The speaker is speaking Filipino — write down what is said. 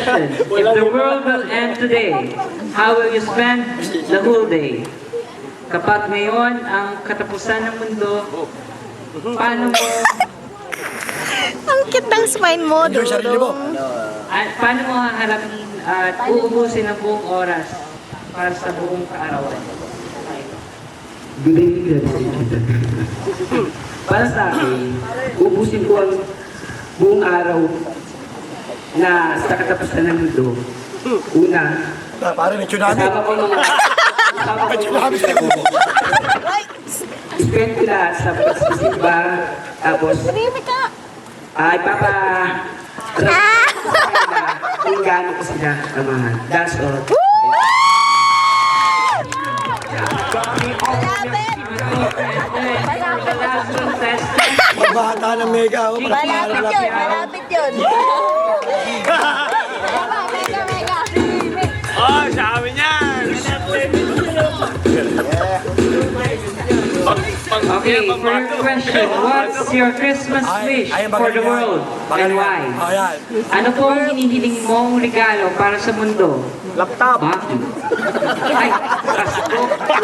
question. If the world will end today, how will you spend the whole day? Kapag ngayon ang katapusan ng mundo, paano mo Ang cute ng smile mo, Enjoy sarili mo. Dudong. paano mo haharapin at uubusin ang buong oras para sa buong kaarawan? Good evening, Para sa akin, ubusin ko ang buong araw na sa katapusan ng mundo. Una, Pare, may tsunami. kasama ko mga May tsunami sa kubo. spend ko lahat sa pagsisimba. Tapos, Tahimik ka. ay kung gaano ko sila kamahan. That's all. Magbata ng mega ako. Malapit yun, malapit yun. Mega, mega. Oh, sabi niyan! Okay, for your question, what's your Christmas wish for the world and why? Oh, yan. Ano po ang hinihiling mong regalo para sa mundo? Laptop! Bakit? Ay, Pasko.